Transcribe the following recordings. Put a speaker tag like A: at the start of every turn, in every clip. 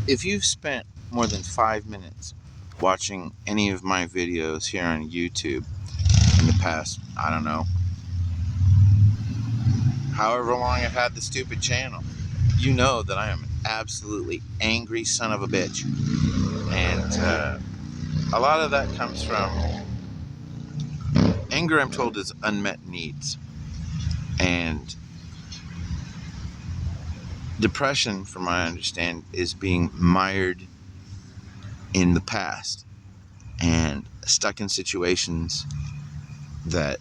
A: If you've spent more than 5 minutes watching any of my videos here on YouTube in the past, I don't know, however long I've had the stupid channel, you know that I am an absolutely angry son of a bitch. And a lot of that comes from anger, I'm told, is unmet needs. And depression, from what I understand, is being mired in the past and stuck in situations that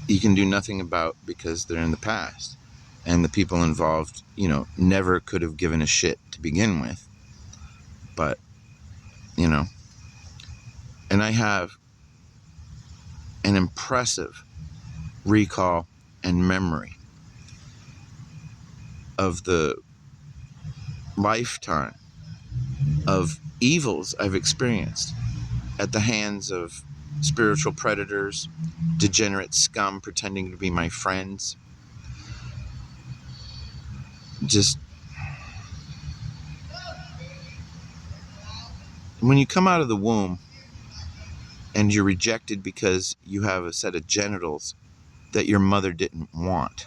A: you can do nothing about because they're in the past. And the people involved, never could have given a shit to begin with. But, and I have an impressive recall and memory of the lifetime of evils I've experienced at the hands of spiritual predators, degenerate scum pretending to be my friends. Just when you come out of the womb and you're rejected because you have a set of genitals that your mother didn't want,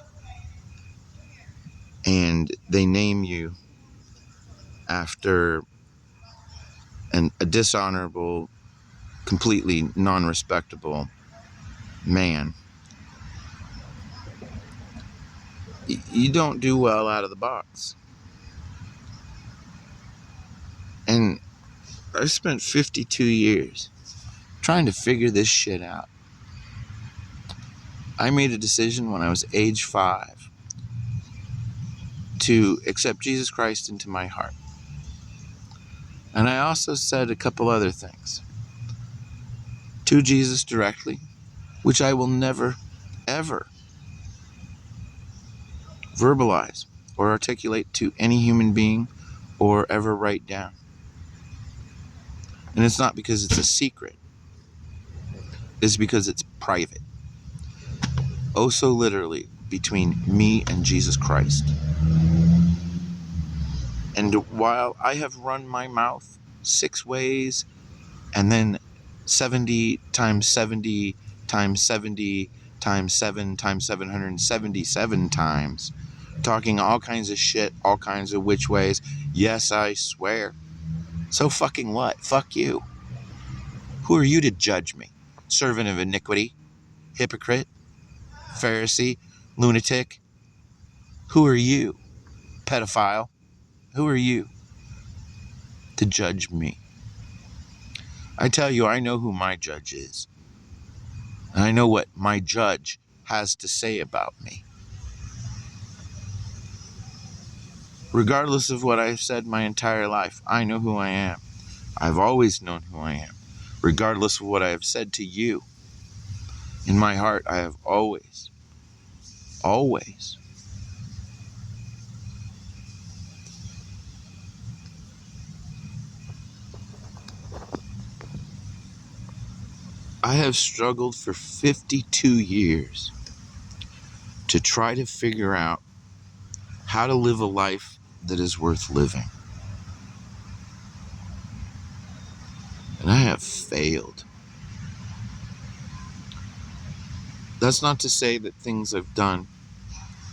A: and they name you after a dishonorable, completely non-respectable man, you don't do well out of the box. And I spent 52 years trying to figure this shit out. I made a decision when I was age 5 to accept Jesus Christ into my heart. And I also said a couple other things to Jesus directly, which I will never, ever verbalize or articulate to any human being or ever write down. And it's not because it's a secret. It's because it's private. Oh, so literally between me and Jesus Christ. And while I have run my mouth 6 ways and then 70 times 70 times 70 times 7 times 777 times, talking all kinds of shit, all kinds of which ways, yes, I swear. So fucking what? Fuck you. Who are you to judge me? Servant of iniquity, hypocrite, Pharisee, lunatic. Who are you? Pedophile. Who are you to judge me? I tell you, I know who my judge is. And I know what my judge has to say about me. Regardless of what I've said my entire life, I know who I am. I've always known who I am. Regardless of what I have said to you, in my heart, I have always I have struggled for 52 years to try to figure out how to live a life that is worth living. And I have failed. That's not to say that things I've done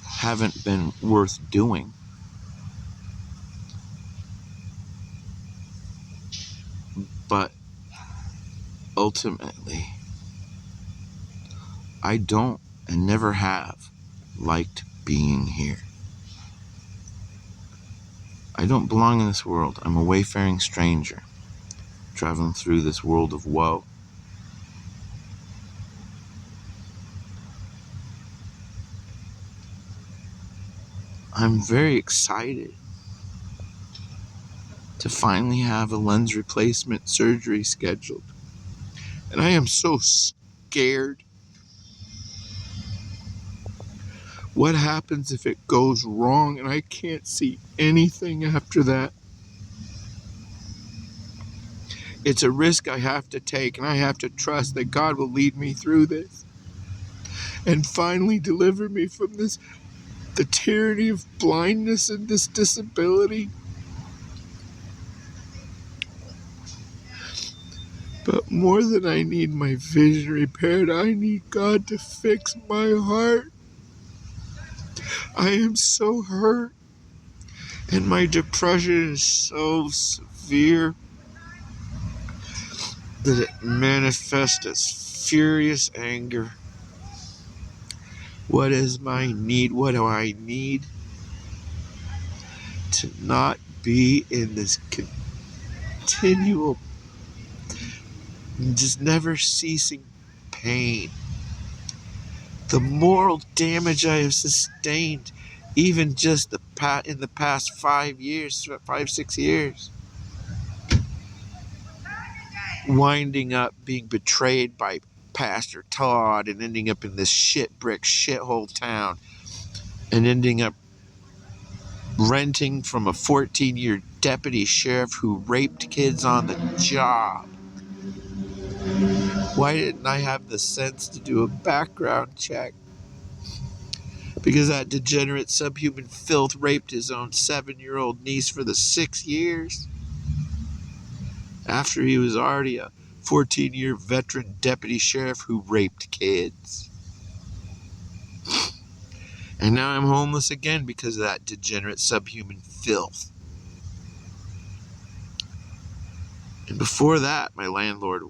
A: haven't been worth doing. But ultimately, I don't and never have liked being here. I don't belong in this world. I'm a wayfaring stranger, traveling through this world of woe. I'm very excited to finally have a lens replacement surgery scheduled. And I am so scared. What happens if it goes wrong and I can't see anything after that? It's a risk I have to take, and I have to trust that God will lead me through this and finally deliver me from the tyranny of blindness and this disability. But more than I need my vision repaired, I need God to fix my heart. I am so hurt, and my depression is so severe that it manifests as furious anger. What is my need? What do I need? To not be in this continual, just never ceasing pain. The moral damage I have sustained, even just in the past 6 years. Winding up being betrayed by Pastor Todd and ending up in this shithole town and ending up renting from a 14-year deputy sheriff who raped kids on the job. Why didn't I have the sense to do a background check? Because that degenerate subhuman filth raped his own 7-year-old niece for the 6 years after he was already a 14-year veteran deputy sheriff who raped kids. And now I'm homeless again because of that degenerate subhuman filth. And before that, my landlord,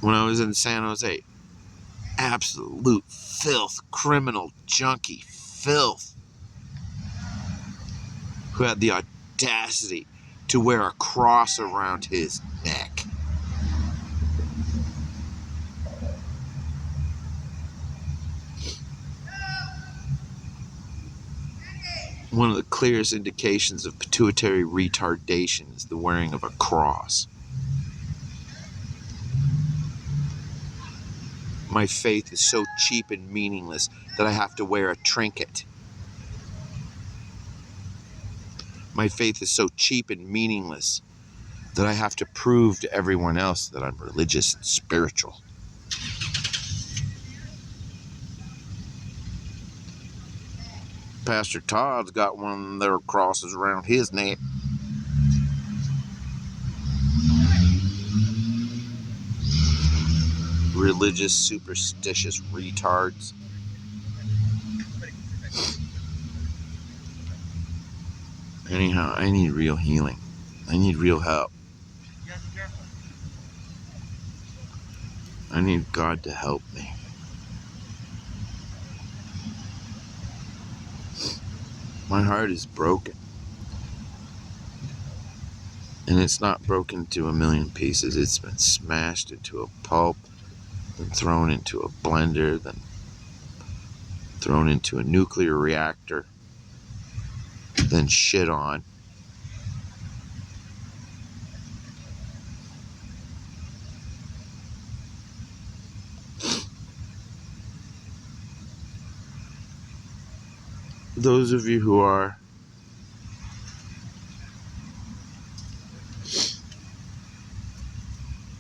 A: when I was in San Jose, absolute filth, criminal junkie filth, who had the audacity to wear a cross around his neck. One of the clearest indications of pituitary retardation is the wearing of a cross. My faith is so cheap and meaningless that I have to wear a trinket. My faith is so cheap and meaningless that I have to prove to everyone else that I'm religious and spiritual. Pastor Todd's got one of their crosses around his neck. Religious, superstitious retards. Anyhow, I need real healing. I need real help. I need God to help me. My heart is broken. And it's not broken to a million pieces. It's been smashed into a pulp, then thrown into a blender, then thrown into a nuclear reactor, then shit on. Those of you who are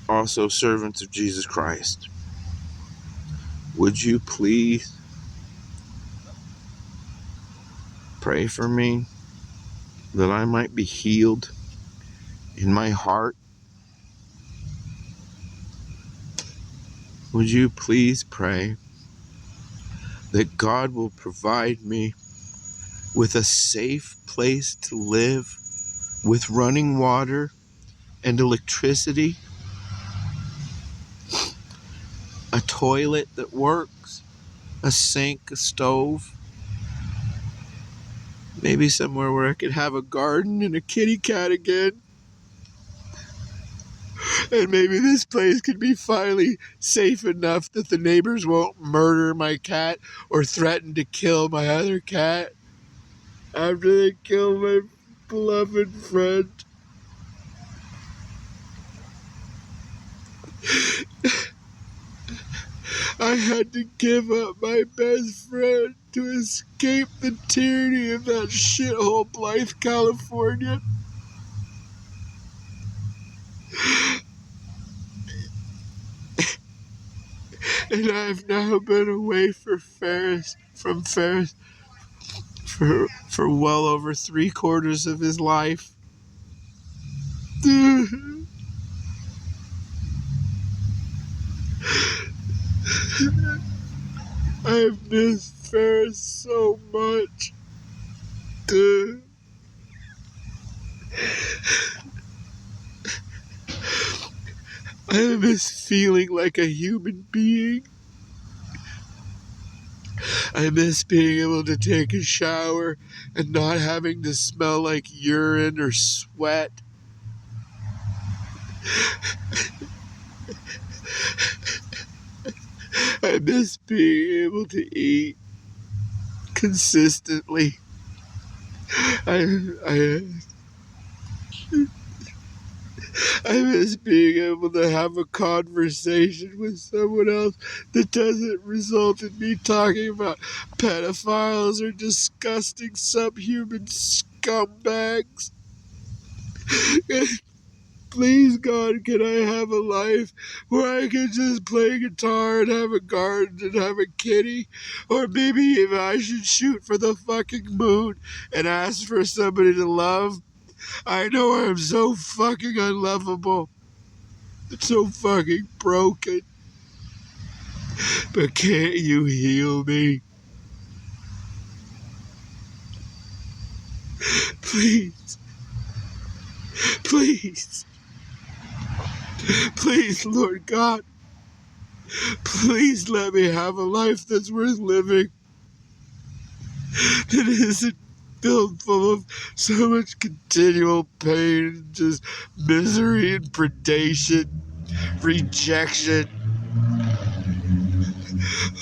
A: also servants of Jesus Christ, would you please pray for me that I might be healed in my heart? Would you please pray that God will provide me with a safe place to live, with running water and electricity, a toilet that works, a sink, a stove, maybe somewhere where I could have a garden and a kitty cat again. And maybe this place could be finally safe enough that the neighbors won't murder my cat or threaten to kill my other cat after they kill my beloved friend. I had to give up my best friend to escape the tyranny of that shithole Blythe, California. And I've now been away from Ferris for well over 3/4 of his life. I miss Ferris so much. I miss feeling like a human being. I miss being able to take a shower and not having to smell like urine or sweat. I miss being able to eat consistently. I miss being able to have a conversation with someone else that doesn't result in me talking about pedophiles or disgusting subhuman scumbags. Please, God, can I have a life where I can just play guitar and have a garden and have a kitty? Or maybe if I should shoot for the fucking moon and ask for somebody to love? I know I'm so fucking unlovable. I'm so fucking broken. But can't you heal me? Please. Please. Please, Lord God. Please let me have a life that's worth living. That isn't filled full of so much continual pain and just misery and predation, rejection.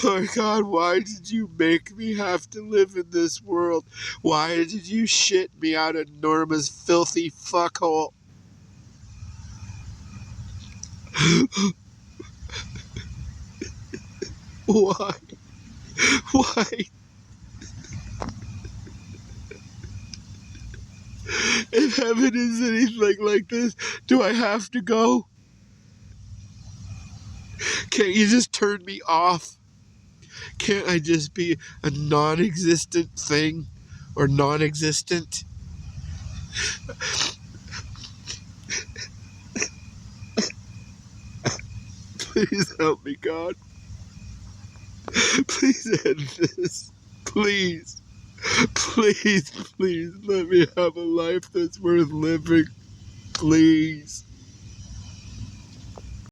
A: Lord God, why did you make me have to live in this world? Why did you shit me out of Norma's filthy fuckhole? Why? Why? If heaven is anything like this, do I have to go? Can't you just turn me off? Can't I just be a non-existent thing? Or non-existent? Please help me, God. Please end this. Please. Please, please let me have a life that's worth living. Please.